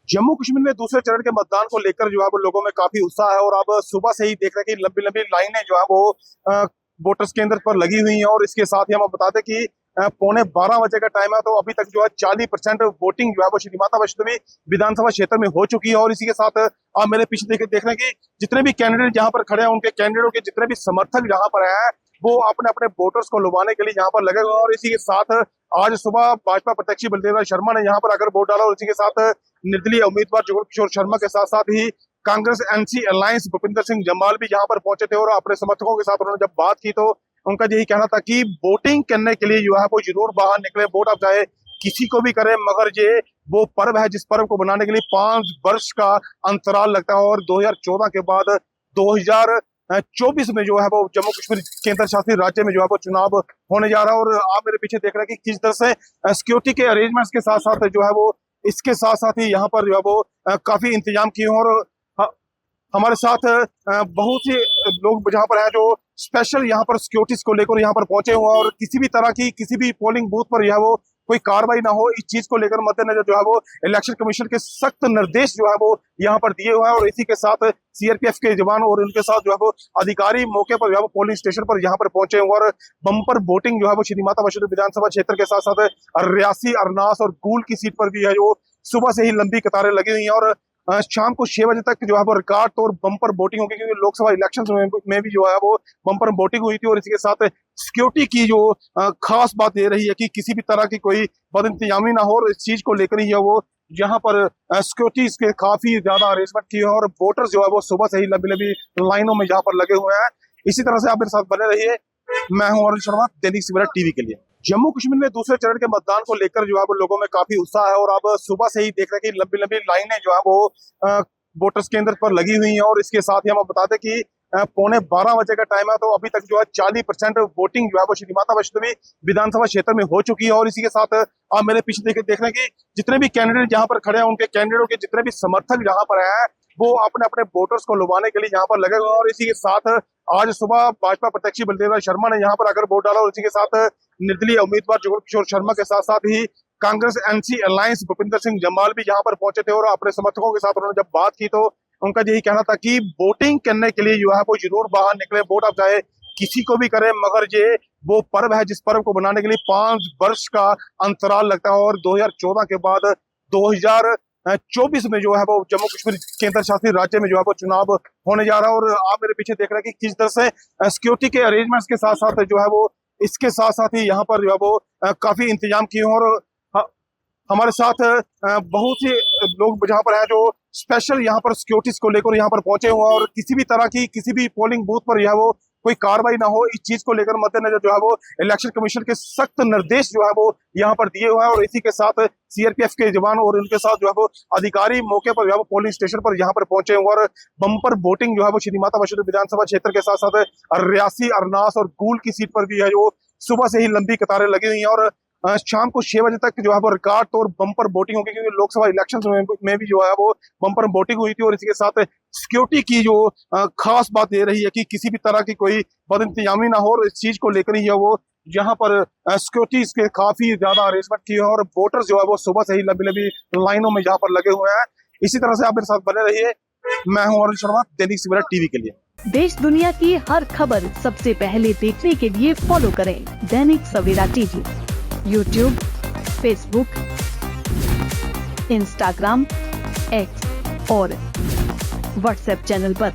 जम्मू कश्मीर में दूसरे चरण के मतदान को लेकर जो है वो लोगों में काफी उत्साह है और अब सुबह से ही देख रहे हैं कि लंबी लंबी लाइनें जो है वो वोटर्स केंद्र पर लगी हुई हैं। और इसके साथ ही हम बता दें कि पौने 12 बजे का टाइम है, तो अभी तक जो है 40% वोटिंग जो है वो श्री माता वैष्णो देवी विधानसभा क्षेत्र में हो चुकी है। और इसी के साथ आप मेरे पीछे देख रहे हैं कि जितने भी कैंडिडेट यहाँ पर खड़े हैं, उनके कैंडिडेटों के जितने भी समर्थक यहाँ पर हैं, वो अपने अपने वोटर्स को लुभाने के लिए यहाँ पर लगे हुए हैं। और इसी के साथ आज सुबह भाजपा प्रत्याशी बलदेव शर्मा ने यहाँ पर आकर वोट डाला और इसी के साथ निर्दलीय उम्मीदवार जुगल किशोर शर्मा के साथ साथ ही कांग्रेस एनसी अलायंस भूपिंदर सिंह जम्वाल भी यहाँ पर पहुंचे थे। और अपने समर्थकों के साथ उन्होंने जब बात की तो उनका यही कहना था कि वोटिंग करने के लिए जो है वो जरूर बाहर निकले, वोट आप चाहे किसी को भी करें, मगर ये वो पर्व है जिस पर्व को बनाने के लिए 5 वर्ष का अंतराल लगता है। और 2014 के बाद 2024 में जो है वो जम्मू कश्मीर केंद्र शासित राज्य में जो है वो चुनाव होने जा रहा है। और आप मेरे पीछे देख रहे हैं कि किस तरह से सिक्योरिटी के अरेंजमेंट्स के साथ साथ जो है वो इसके साथ साथ ही यहाँ पर जो है वो काफी इंतजाम किए हैं। और हमारे साथ बहुत से लोग जहाँ पर हैं जो स्पेशल यहाँ पर सिक्योरिटीज को लेकर यहाँ पर पहुंचे हुए हैं और किसी भी तरह की किसी भी पोलिंग बूथ पर जो है वो कोई कार्रवाई ना हो, इस चीज को लेकर मद्देनजर जो है वो इलेक्शन कमीशन के सख्त निर्देश जो है वो यहाँ पर दिए हुए हैं। और इसी के साथ सीआरपीएफ के जवान और उनके साथ जो है वो अधिकारी मौके पर जो है वो पोलिंग स्टेशन पर यहाँ पर पहुंचे हुए और बम्पर वोटिंग जो है वो श्री माता वैष्णो देवी विधानसभा क्षेत्र के साथ साथ रियासी, अरनास और गूल की सीट पर भी है जो सुबह से ही लंबी कतारें लगी हुई है। और शाम को 6 बजे तक जो है वो रिकॉर्ड तौर बम्पर वोटिंग होगी, क्योंकि लोकसभा इलेक्शन में भी जो है वो बम्पर वोटिंग हुई थी। और इसके साथ सिक्योरिटी की जो खास बात ये रही है कि किसी भी तरह की कोई बदइंतजामी ना हो, और इस चीज को लेकर ही है वो यहाँ पर सिक्योरिटी के काफी ज्यादा अरेंजमेंट किए हैं। और वोटर्स जो है वो सुबह से ही लंबी लंबी लाइनों में यहाँ पर लगे हुए हैं। इसी तरह से आप मेरे साथ बने रहिए। मैं हूँ अरुण शर्मा, दैनिक सवेरा टीवी के लिए। जम्मू कश्मीर में दूसरे चरण के मतदान को लेकर जो है वो लोगों में काफी उत्साह है और अब सुबह से ही देख रहे हैं कि लंबी लंबी लाइनें जो है वो वोटर्स केंद्र पर लगी हुई हैं। और इसके साथ ही हम बता दें कि पौने 12 बजे का टाइम है, तो अभी तक जो है 40% वोटिंग जो है वो श्री माता वैष्णो देवी विधानसभा क्षेत्र में हो चुकी है। और इसी के साथ आप मेरे पीछे देख रहे हैं कि जितने भी कैंडिडेट यहाँ पर खड़े हैं, उनके कैंडिडेटों के जितने भी समर्थक यहाँ पर हैं, वो अपने अपने वोटर्स को लुभाने के लिए यहाँ पर लगे हुए हैं। और इसी के साथ आज सुबह भाजपा प्रत्याशी बलदेव शर्मा ने यहाँ पर आकर वोट डाला और इसी के साथ निर्दलीय उम्मीदवार जुगल किशोर शर्मा के साथ साथ ही कांग्रेस एनसी अलायंस भूपिंदर सिंह जम्वाल भी यहाँ पर पहुंचे थे। और अपने समर्थकों के साथ उन्होंने जब बात की तो उनका यही कहना था कि वोटिंग करने के लिए जो है वो जरूर बाहर निकले, वोट आप चाहे किसी को भी करें, मगर ये वो पर्व है जिस पर्व को बनाने के लिए 5 वर्ष का अंतराल लगता है। और 2014 के बाद 2024 में जो है वो जम्मू कश्मीर केंद्र शासित राज्य में जो है वो चुनाव होने जा रहा है। और आप मेरे पीछे देख रहे हैं कि किस तरह से सिक्योरिटी के अरेंजमेंट्स के साथ साथ जो है वो इसके साथ साथ ही यहाँ पर जो है वो काफी इंतजाम किए हैं। और हमारे साथ बहुत से लोग जहाँ पर हैं जो स्पेशल यहाँ पर सिक्योरिटीज को लेकर यहाँ पर पहुंचे हुए हैं और किसी भी तरह की किसी भी पोलिंग बूथ पर जो है वो कोई कार्रवाई ना हो, इस चीज को लेकर मद्देनजर जो है वो इलेक्शन कमीशन के सख्त निर्देश जो है वो यहाँ पर दिए हुए हैं। और इसी के साथ सीआरपीएफ के जवान और उनके साथ जो है वो अधिकारी मौके पर जो है वो पोलिंग स्टेशन पर यहाँ पर पहुंचे हुए और बम्पर वोटिंग जो है वो श्री माता वैष्णो देवी विधानसभा क्षेत्र के साथ साथ रियासी, अरनास और गूल की सीट पर भी है जो सुबह से ही लंबी कतारें लगी हुई है। और शाम को 6 बजे तक जो है वो रिकॉर्ड तौर बम्पर वोटिंग होगी, क्योंकि लोकसभा इलेक्शन में भी जो है वो बम्पर वोटिंग हुई थी। और इसी के साथ सिक्योरिटी की जो खास बात ये रही है कि किसी भी तरह की कोई बदइंतजामी ना हो, और इस चीज को लेकर ही है वो यहाँ पर सिक्योरिटी के काफी ज्यादा अरेंजमेंट किए हैं। और वोटर्स जो है वो सुबह से ही लंबी लंबी लाइनों में यहाँ पर लगे हुए हैं। इसी तरह से आप मेरे साथ बने रहिए। मैं हूँ अरुण शर्मा, दैनिक सवेरा टीवी के लिए। देश दुनिया की हर खबर सबसे पहले देखने के लिए फॉलो करें Dainik Savera TV, YouTube, Facebook, Instagram, X और व्हाट्सएप चैनल पर।